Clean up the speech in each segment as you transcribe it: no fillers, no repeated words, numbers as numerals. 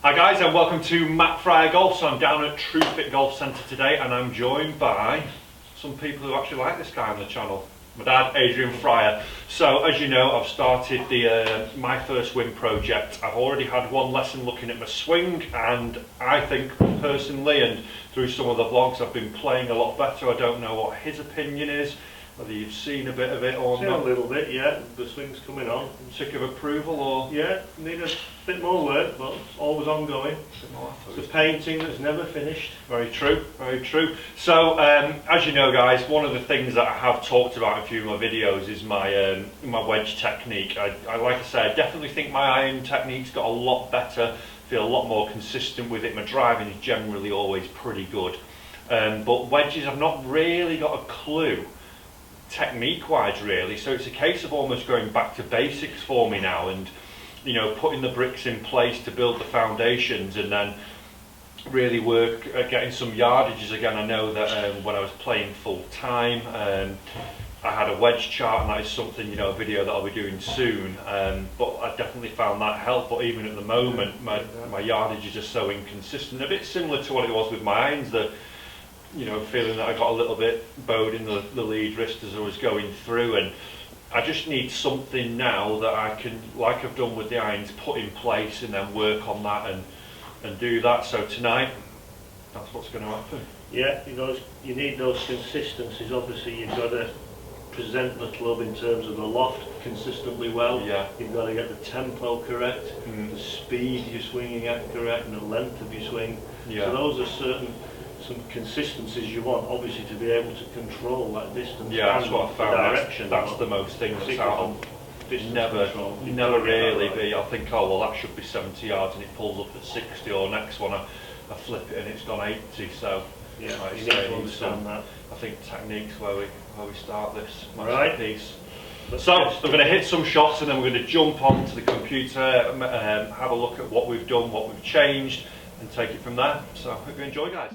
Hi guys, and welcome to Matt Fryer Golf. So I'm down at TrueFit Golf Centre today, and I'm joined by some people who actually like this guy on the channel. My dad, Adrian Fryer. So as you know, I've started the my first win project. I've already had one lesson looking at my swing, and I think personally, and through some of the vlogs, I've been playing a lot better. I don't know what his opinion is, whether you've seen a bit of it or not. A little bit, yeah. The swing's coming on. Sick of approval, or? Yeah, need a bit more work, but it's always ongoing. It's a painting that's never finished. Very true, very true. So, as you know guys, one of the things that I have talked about in a few of my videos is my my wedge technique. I like I say, I definitely think my iron technique's got a lot better, feel a lot more consistent with it. My driving is generally always pretty good. But wedges, I've not really got a clue technique wise really, so it's a case of almost going back to basics for me now, and you know, putting the bricks in place to build the foundations, and then really work at getting some yardages again. I know that when I was playing full time, I had a wedge chart, and that is something, you know, a video that I'll be doing soon, but I definitely found that help. But even at the moment, my yardages are so inconsistent, a bit similar to what it was with my irons, that you know, feeling that I got a little bit bowed in the lead wrist as I was going through, and I just need something now that I can, like I've done with the irons, put in place and then work on that and do that. So tonight, that's what's going to happen. Yeah, you need those consistencies. Obviously you've got to present the club in terms of the loft consistently well. Yeah. You've got to get the tempo correct, the speed you're swinging at correct, and the length of your swing. Yeah. So those are some consistencies you want, obviously, to be able to control that distance. Yeah, that's what I found. Direction. That's the most thing that's out. Never really be, I think, oh well, that should be 70 yards and it pulls up at 60, or next one I flip it and it's gone 80. So yeah, like you need to understand that. I think technique's where we start this masterpiece. Right. So I'm going to hit some shots, and then we're going to jump onto the computer, have a look at what we've done, what we've changed, and take it from there. So I hope you enjoy, guys.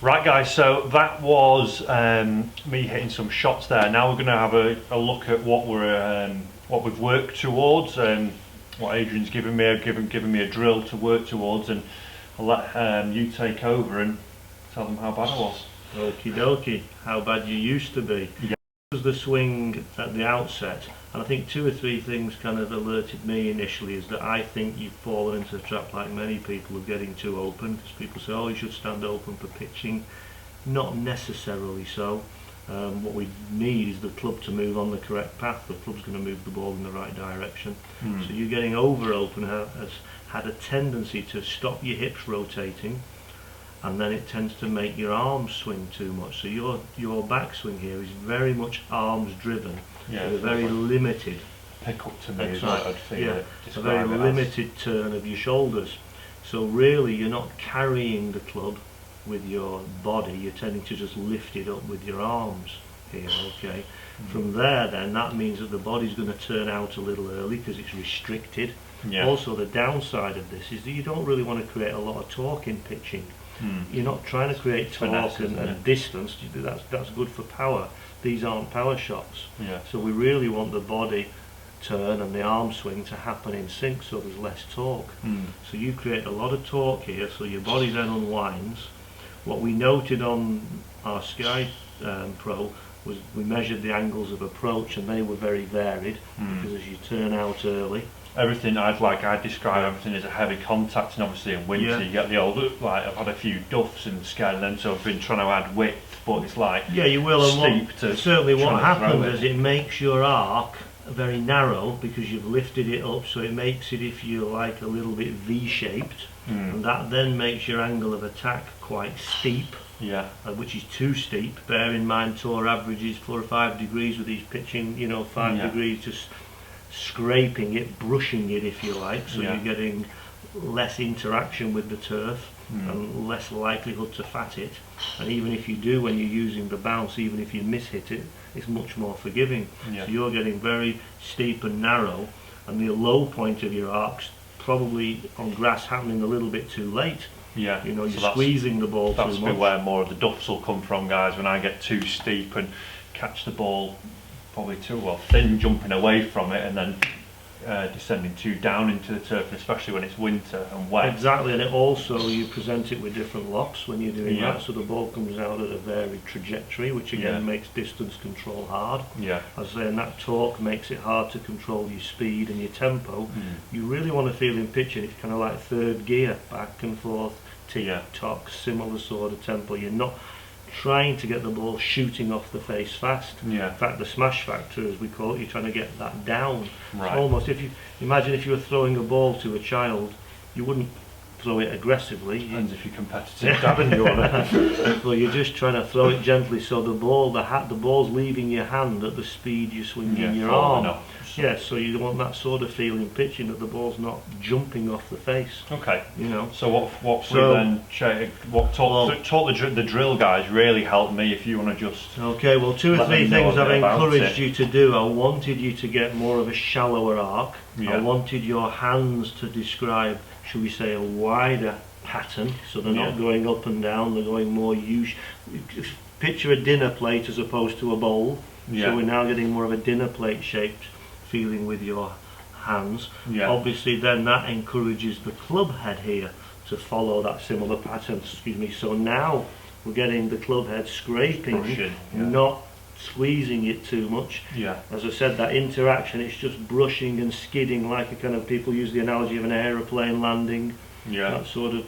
Right guys, so that was me hitting some shots there. Now we're going to have a look at what we've worked towards, what Adrian's given me a drill to work towards, and I'll let you take over and tell them how bad I was. Okie dokie, how bad you used to be. Yeah. Was the swing at the outset, and I think 2 or 3 things kind of alerted me initially, is that I think you've fallen into the trap, like many people, of getting too open, because people say, oh, you should stand open for pitching. Not necessarily so. What we need is the club to move on the correct path. The club's going to move the ball in the right direction. So you getting over open has had a tendency to stop your hips rotating, and then it tends to make your arms swing too much. So your backswing here is very much arms driven, with a very limited pick up to me. That's right. right. I'd feel Yeah, it. a very limited turn of your shoulders. So really you're not carrying the club with your body, you're tending to just lift it up with your arms here, okay? From there then, that means that the body's going to turn out a little early because it's restricted. Also the downside of this is that you don't really want to create a lot of torque in pitching. You're not trying to create torque and distance. That's good for power. These aren't power shots. So we really want the body turn and the arm swing to happen in sync, so there's less torque. So you create a lot of torque here, so your body then unwinds. What we noted on our Sky Pro was we measured the angles of approach, and they were very varied, because as you turn out early, everything I describe everything as a heavy contact, and obviously in winter you get the old, like I've had a few duffs in Sky, and then so I've been trying to add width, but it's like you will, and certainly what happens is it makes your arc very narrow because you've lifted it up, so it makes it, if you like, a little bit V-shaped, and that then makes your angle of attack quite steep, which is too steep. Bear in mind tour averages 4 or 5 degrees with these pitching, 5 degrees, just scraping it, brushing it if you like, so you're getting less interaction with the turf and less likelihood to fat it, and even if you do, when you're using the bounce, even if you miss hit it, it's much more forgiving. So you're getting very steep and narrow, and the low point of your arcs probably on grass happening a little bit too late. You're squeezing the ball too much. That's where more of the duffs will come from, guys, when I get too steep and catch the ball probably too thin, jumping away from it, and then descending too down into the turf, especially when it's winter and wet. Exactly, and it also, you present it with different lops when you're doing that, so the ball comes out at a varied trajectory, which again makes distance control hard. As I say, and that torque makes it hard to control your speed and your tempo. You really want to feel in pitching, it's kind of like third gear, back and forth, tick-tock, similar sort of tempo. You're not trying to get the ball shooting off the face fast. In fact, the smash factor, as we call it, you're trying to get that down. Almost, if you imagine if you were throwing a ball to a child, you wouldn't throw it aggressively. Depends if you're competitive, haven't you on it? Well, you're just trying to throw it gently, so the ball's leaving your hand at the speed you're swinging your arm. So you want that sort of feel in pitching, that the ball's not jumping off the face. So the drill, guys, really helped me. If you want to just 2 or 3 things I've encouraged you to do. I wanted you to get more of a shallower arc. I wanted your hands to describe, should we say, a wider pattern, so they're not going up and down, they're going more picture a dinner plate as opposed to a bowl. So we're now getting more of a dinner plate shaped feeling with your hands. Obviously then that encourages the club head here to follow that similar pattern, so now we're getting the club head scraping, brushing, not squeezing it too much. As I said, that interaction, it's just brushing and skidding, like a kind of, people use the analogy of an aeroplane landing, that sort of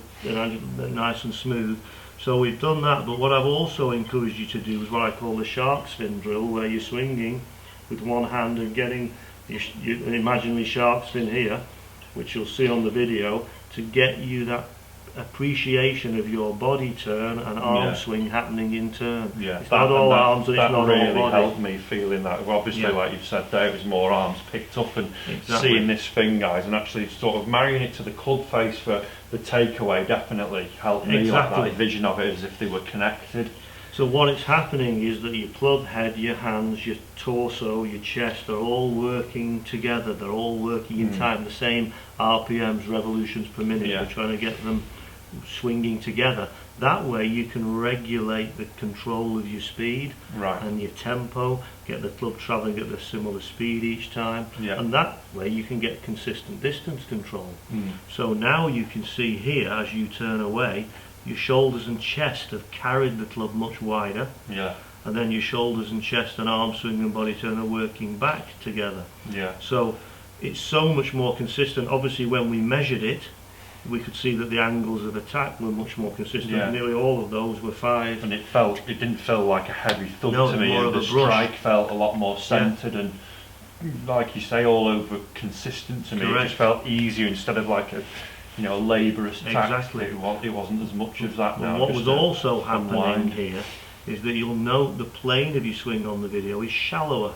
nice and smooth. So we've done that, but what I've also encouraged you to do is what I call the shark's fin drill, where you're swinging with one hand and getting an imaginary shark's fin here, which you'll see on the video, to get you that appreciation of your body turn and arm swing happening in turn. It's not all arms and it's not all body. That really helped me feeling that. Well, obviously, like you've said there, it was more arms picked up, and seeing this thing, guys, and actually sort of marrying it to the club face for the takeaway definitely helped me. Like that vision of it as if they were connected. So what is happening is that your club head, your hands, your torso, your chest are all working together. They're all working in time, the same RPMs, revolutions per minute. We're trying to get them swinging together. That way you can regulate the control of your speed and your tempo, get the club travelling at a similar speed each time, and that way you can get consistent distance control. So now you can see here, as you turn away, your shoulders and chest have carried the club much wider. Yeah. And then your shoulders and chest and arm swing and body turn are working back together. Yeah. So it's so much more consistent. Obviously when we measured it, we could see that the angles of attack were much more consistent. Yeah. Nearly all of those were 5. And it didn't feel like a heavy thud No, to me. more of The a brush. strike felt a lot more centred and, like you say, all over consistent to me. Correct. It just felt easier instead of like a, laborious attack. Exactly. It wasn't as much of that now. And what was also happening unwind. here is that you'll note the plane of your swing on the video is shallower.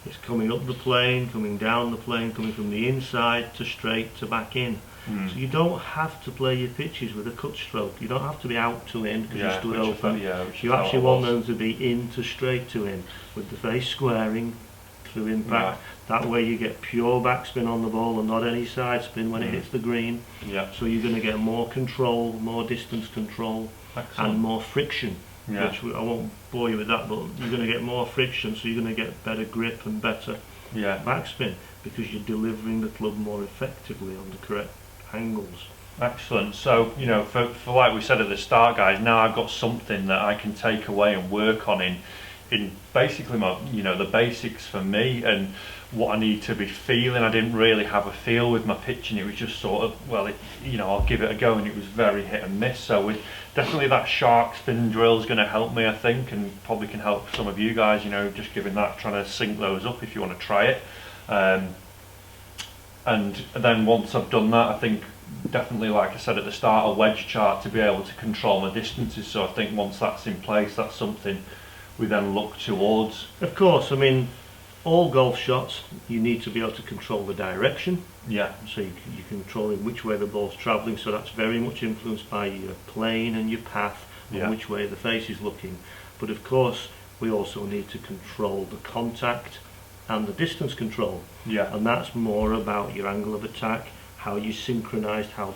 It's coming up the plane, coming down the plane, coming from the inside to straight to back in. So you don't have to play your pitches with a cut stroke. You don't have to be out to in because you stood open. You actually want them to be in to straight to in, with the face squaring through impact. That way you get pure backspin on the ball and not any side spin when it hits the green. So you're going to get more control, more distance control, and more friction. Which I won't bore you with that, but you're going to get more friction, so you're going to get better grip and better backspin because you're delivering the club more effectively on the correct angles. Excellent. So, for like we said at the start, guys, now I've got something that I can take away and work on in basically my, the basics for me and what I need to be feeling. I didn't really have a feel with my pitching. It was just sort of, I'll give it a go, and it was very hit and miss. So with definitely that shark spin drill is going to help me, I think, and probably can help some of you guys, just giving that, trying to sync those up if you want to try it. And then once I've done that, I think definitely, like I said at the start, a wedge chart to be able to control my distances. So I think once that's in place, that's something we then look towards. Of course, I mean, all golf shots, you need to be able to control the direction. So you're controlling which way the ball's travelling, so that's very much influenced by your plane and your path and which way the face is looking. But of course, we also need to control the contact and the distance control. And that's more about your angle of attack, how you synchronised, how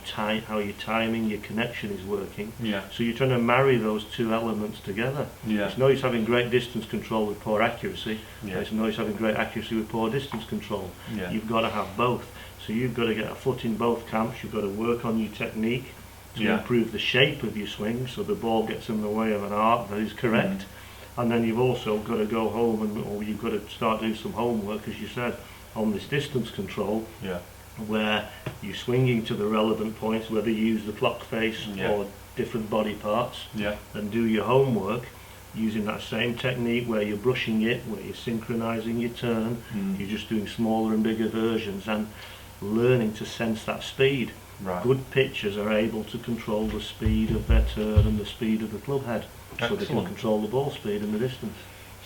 your timing, your connection is working. So you're trying to marry those two elements together. It's no use having great distance control with poor accuracy. It's no use having great accuracy with poor distance control. You've got to have both. So you've got to get a foot in both camps. You've got to work on your technique to improve the shape of your swing, so the ball gets in the way of an arc that is correct. And then you've also got to go home or you've got to start doing some homework, as you said, on this distance control. Where you're swinging to the relevant points, whether you use the clock face or different body parts, and do your homework using that same technique where you're brushing it, where you're synchronizing your turn, you're just doing smaller and bigger versions and learning to sense that speed. Good pitchers are able to control the speed of their turn and the speed of the club head. So they can control the ball speed and the distance.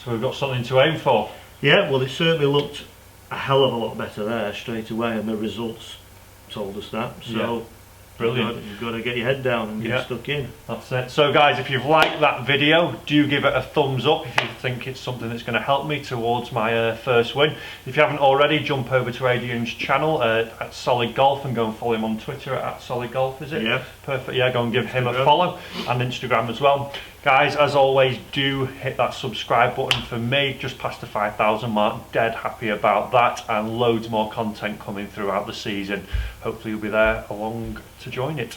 So we've got something to aim for. Yeah, well, it certainly looked a hell of a lot better there straight away, and the results told us that. So brilliant. You've got to get your head down and get stuck in. That's it. So guys, if you've liked that video, do give it a thumbs up if you think it's something that's going to help me towards my first win. If you haven't already, jump over to Adrian's channel at Solid Golf and go and follow him on Twitter at Solid Golf, is it? Perfect. Go and give him a follow, and Instagram as well. Guys, as always, do hit that subscribe button for me, just past the 5,000 mark. Dead happy about that, and loads more content coming throughout the season. Hopefully you'll be there along to join it.